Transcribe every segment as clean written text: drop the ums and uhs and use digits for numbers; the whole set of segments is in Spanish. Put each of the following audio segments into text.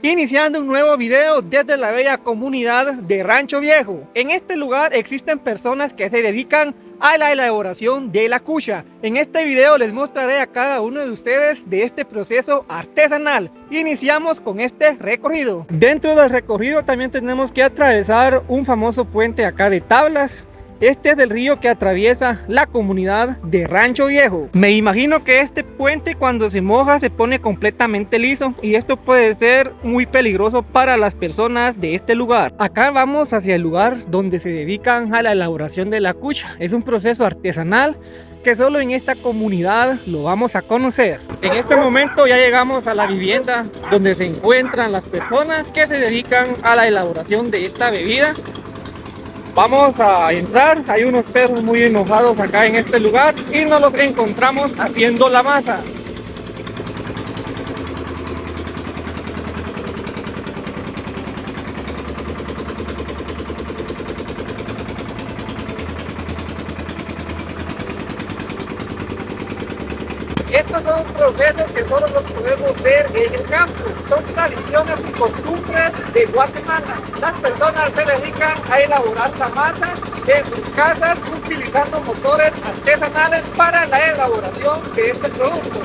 Iniciando un nuevo video desde la bella comunidad de Rancho Viejo. En este lugar existen personas que se dedican a la elaboración de la cucha. En este video les mostraré a cada uno de ustedes de este proceso artesanal. Iniciamos con este recorrido. Dentro del recorrido también tenemos que atravesar un famoso puente acá de tablas. Este es el río que atraviesa la comunidad de Rancho Viejo. Me imagino que este puente cuando se moja se pone completamente liso y esto puede ser muy peligroso para las personas de este lugar. Acá vamos hacia el lugar donde se dedican a la elaboración de la cucha. Es un proceso artesanal que solo en esta comunidad lo vamos a conocer. En este momento ya llegamos a la vivienda donde se encuentran las personas que se dedican a la elaboración de esta bebida. Vamos a entrar, hay unos perros muy enojados acá en este lugar y nos los encontramos haciendo la masa. Estos son procesos que solo los podemos ver en el campo, son tradiciones y costumbres de Guatemala. Las personas se dedican a elaborar la masa en sus casas utilizando motores artesanales para la elaboración de este producto.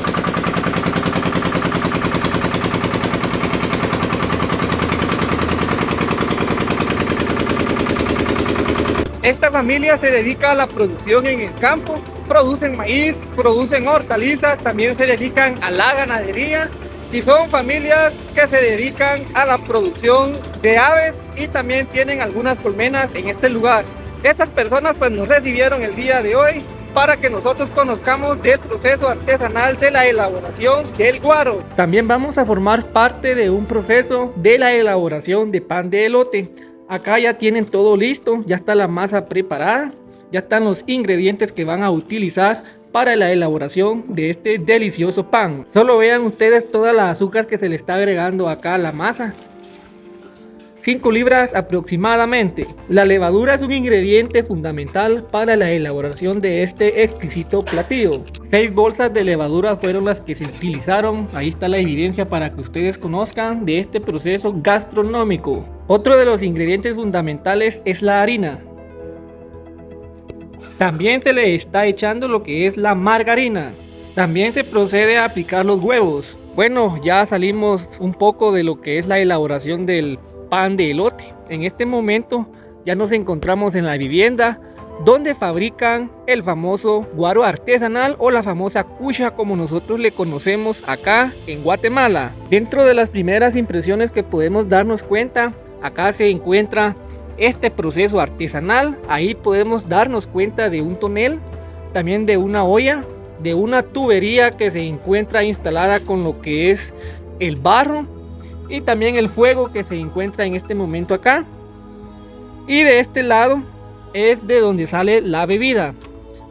Esta familia se dedica a la producción en el campo, producen maíz, producen hortalizas, también se dedican a la ganadería y son familias que se dedican a la producción de aves y también tienen algunas colmenas en este lugar. Estas personas pues nos recibieron el día de hoy para que nosotros conozcamos del proceso artesanal de la elaboración del guaro. También vamos a formar parte de un proceso de la elaboración de pan de elote. Acá ya tienen todo listo, ya está la masa preparada, ya están los ingredientes que van a utilizar para la elaboración de este delicioso pan. Solo vean ustedes toda la azúcar que se le está agregando acá a la masa. 5 libras aproximadamente. La levadura es un ingrediente fundamental para la elaboración de este exquisito platillo. 6 bolsas de levadura fueron las que se utilizaron. Ahí está la evidencia para que ustedes conozcan de este proceso gastronómico. Otro de los ingredientes fundamentales es la harina. También se le está echando lo que es la margarina. También se procede a aplicar los huevos. Bueno, ya salimos un poco de lo que es la elaboración del pan de elote. En este momento ya nos encontramos en la vivienda donde fabrican el famoso guaro artesanal o la famosa cucha como nosotros le conocemos acá en Guatemala. Dentro de las primeras impresiones que podemos darnos cuenta, acá se encuentra este proceso artesanal. Ahí podemos darnos cuenta de un tonel, también de una olla, de una tubería que se encuentra instalada con lo que es el barro y también el fuego que se encuentra en este momento acá. Y de este lado es de donde sale la bebida.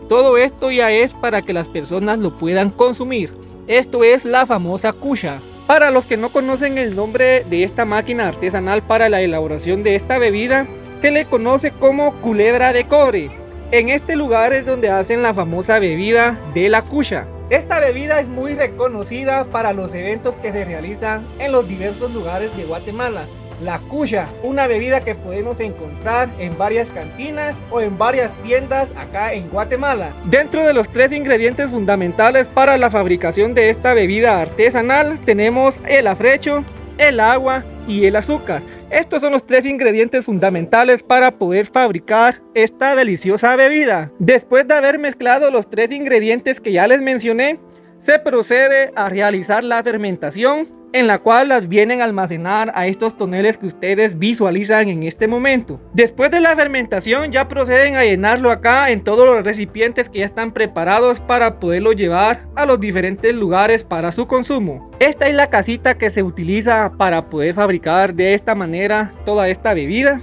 Todo esto ya es para que las personas lo puedan consumir. Esto es la famosa cucha. Para los que no conocen el nombre de esta máquina artesanal para la elaboración de esta bebida, se le conoce como culebra de cobre. En este lugar es donde hacen la famosa bebida de la cucha. Esta bebida es muy reconocida para los eventos que se realizan en los diversos lugares de Guatemala. La cucha, una bebida que podemos encontrar en varias cantinas o en varias tiendas acá en Guatemala. Dentro de los 3 ingredientes fundamentales para la fabricación de esta bebida artesanal tenemos el afrecho, el agua y el azúcar. Estos son los 3 ingredientes fundamentales para poder fabricar esta deliciosa bebida. Después de haber mezclado los 3 ingredientes que ya les mencioné, se procede a realizar la fermentación, en la cual las vienen a almacenar a estos toneles que ustedes visualizan en este momento. Después de la fermentación ya proceden a llenarlo acá en todos los recipientes que ya están preparados para poderlo llevar a los diferentes lugares para su consumo. Esta es la casita que se utiliza para poder fabricar de esta manera toda esta bebida.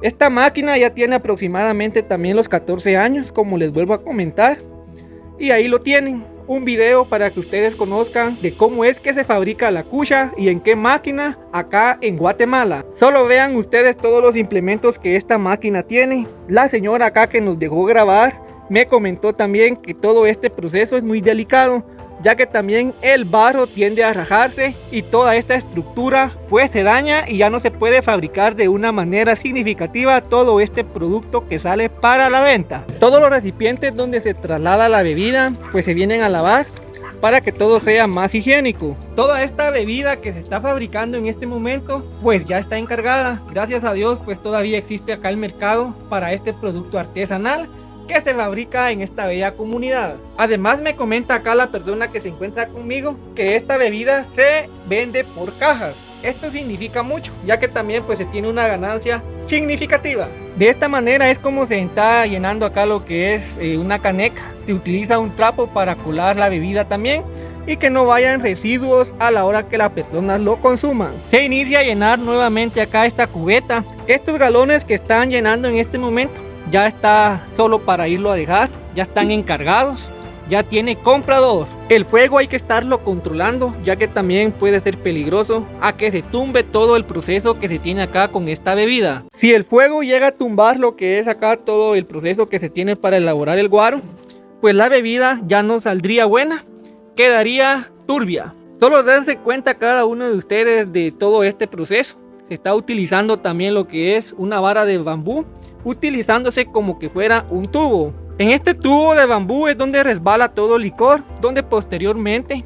Esta máquina ya tiene aproximadamente también los 14 años, como les vuelvo a comentar. Y ahí lo tienen, un video para que ustedes conozcan de cómo es que se fabrica la cucha y en qué máquina acá en Guatemala. Solo vean ustedes todos los implementos que esta máquina tiene. La señora acá que nos dejó grabar me comentó también que todo este proceso es muy delicado, ya que también el barro tiende a rajarse y toda esta estructura pues se daña y ya no se puede fabricar de una manera significativa todo este producto que sale para la venta. Todos los recipientes donde se traslada la bebida pues se vienen a lavar para que todo sea más higiénico. Toda esta bebida que se está fabricando en este momento pues ya está encargada. Gracias a Dios pues todavía existe acá el mercado para este producto artesanal que se fabrica en esta bella comunidad. Además me comenta acá la persona que se encuentra conmigo que esta bebida se vende por cajas. Esto significa mucho, ya que también pues se tiene una ganancia significativa. De esta manera es como se está llenando acá lo que es una caneca. Se utiliza un trapo para colar la bebida también y que no vayan residuos a la hora que las personas lo consuman. Se inicia a llenar nuevamente acá esta cubeta. Estos galones que están llenando en este momento ya está solo para irlo a dejar, ya están encargados, ya tiene comprador. El fuego hay que estarlo controlando, ya que también puede ser peligroso a que se tumbe todo el proceso que se tiene acá con esta bebida. Si el fuego llega a tumbar lo que es acá todo el proceso que se tiene para elaborar el guaro, pues la bebida ya no saldría buena, quedaría turbia. Solo darse cuenta cada uno de ustedes de todo este proceso. Se está utilizando también lo que es una vara de bambú, utilizándose como que fuera un tubo. En este tubo de bambú es donde resbala todo el licor, donde posteriormente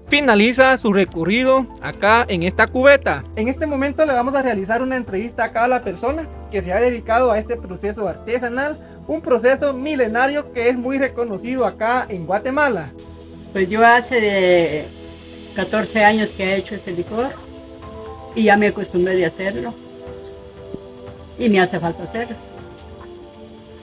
finaliza su recorrido acá en esta cubeta. En este momento le vamos a realizar una entrevista acá a la persona que se ha dedicado a este proceso artesanal, un proceso milenario que es muy reconocido acá en Guatemala. Pues yo hace de 14 años que he hecho este licor y ya me acostumbré de hacerlo y me hace falta hacerlo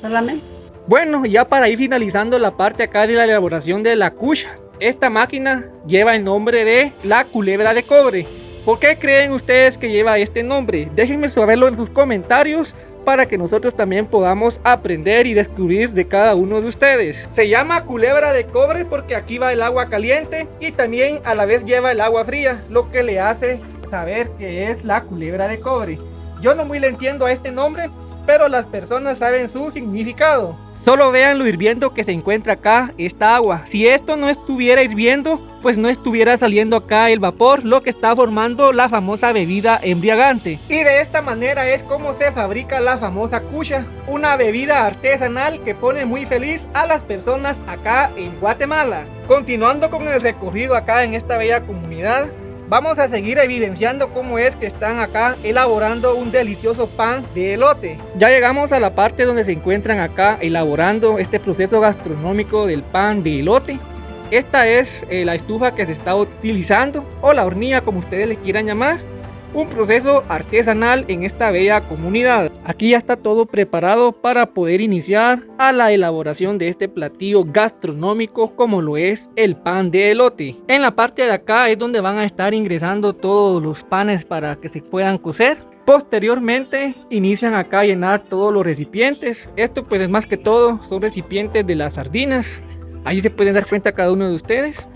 solamente. Bueno, ya para ir finalizando la parte acá de la elaboración de la kucha, esta máquina lleva el nombre de la culebra de cobre. ¿Por qué creen ustedes que lleva este nombre? Déjenme saberlo en sus comentarios para que nosotros también podamos aprender y descubrir de cada uno de ustedes. Se llama culebra de cobre porque aquí va el agua caliente y también a la vez lleva el agua fría, lo que le hace saber que es la culebra de cobre. Yo no muy le entiendo a este nombre, pero las personas saben su significado. Solo vean lo hirviendo que se encuentra acá esta agua. Si esto no estuviera hirviendo, pues no estuviera saliendo acá el vapor, lo que está formando la famosa bebida embriagante. Y de esta manera es como se fabrica la famosa kucha, una bebida artesanal que pone muy feliz a las personas acá en Guatemala. Continuando con el recorrido acá en esta bella comunidad, vamos a seguir evidenciando cómo es que están acá elaborando un delicioso pan de elote. Ya llegamos a la parte donde se encuentran acá elaborando este proceso gastronómico del pan de elote. Esta es la estufa que se está utilizando, o la hornilla como ustedes le quieran llamar. Un proceso artesanal en esta bella comunidad. Aquí ya está todo preparado para poder iniciar a la elaboración de este platillo gastronómico como lo es el pan de elote. En la parte de acá es donde van a estar ingresando todos los panes para que se puedan cocer. Posteriormente inician acá a llenar todos los recipientes. Esto pues es más que todo son recipientes de las sardinas. Ahí se pueden dar cuenta cada uno de ustedes.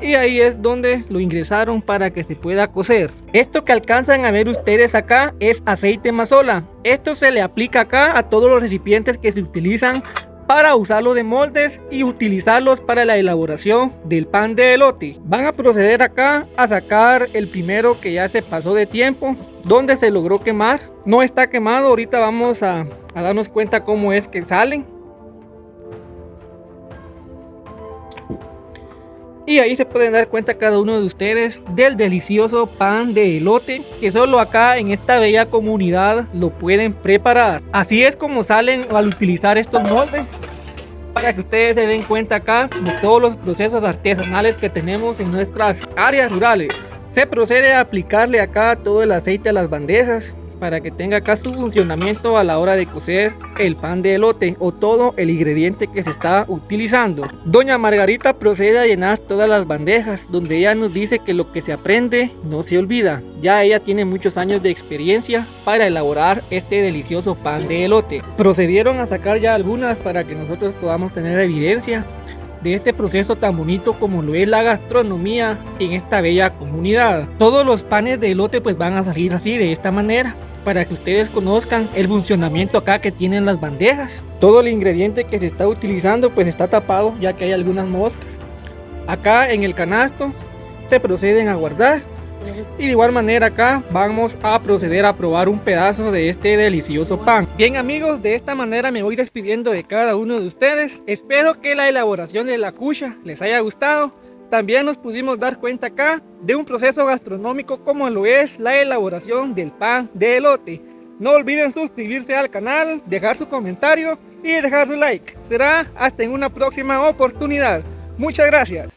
Y ahí es donde lo ingresaron para que se pueda cocer. Esto que alcanzan a ver ustedes acá es aceite mazola. Esto se le aplica acá a todos los recipientes que se utilizan para usarlo de moldes y utilizarlos para la elaboración del pan de elote. Van a proceder acá a sacar el primero que ya se pasó de tiempo, donde se logró quemar. No está quemado, ahorita vamos a darnos cuenta cómo es que salen. Y ahí se pueden dar cuenta cada uno de ustedes del delicioso pan de elote que solo acá en esta bella comunidad lo pueden preparar. Así es como salen al utilizar estos moldes, para que ustedes se den cuenta acá de todos los procesos artesanales que tenemos en nuestras áreas rurales. Se procede a aplicarle acá todo el aceite a las bandejas para que tenga acá su funcionamiento a la hora de cocer el pan de elote o todo el ingrediente que se está utilizando. Doña Margarita procede a llenar todas las bandejas, donde ella nos dice que lo que se aprende no se olvida. Ya ella tiene muchos años de experiencia para elaborar este delicioso pan de elote. Procedieron a sacar ya algunas para que nosotros podamos tener evidencia de este proceso tan bonito como lo es la gastronomía en esta bella comunidad. Todos los panes de elote pues van a salir así, de esta manera, para que ustedes conozcan el funcionamiento acá que tienen las bandejas. Todo el ingrediente que se está utilizando pues está tapado, ya que hay algunas moscas, Acá en el canasto se proceden a guardar. Y de igual manera acá vamos a proceder a probar un pedazo de este delicioso pan. Bien amigos, de esta manera me voy despidiendo de cada uno de ustedes. Espero que la elaboración de la cucha les haya gustado. También nos pudimos dar cuenta acá de un proceso gastronómico como lo es la elaboración del pan de elote. No olviden suscribirse al canal, dejar su comentario y dejar su like. Será hasta en una próxima oportunidad. Muchas gracias.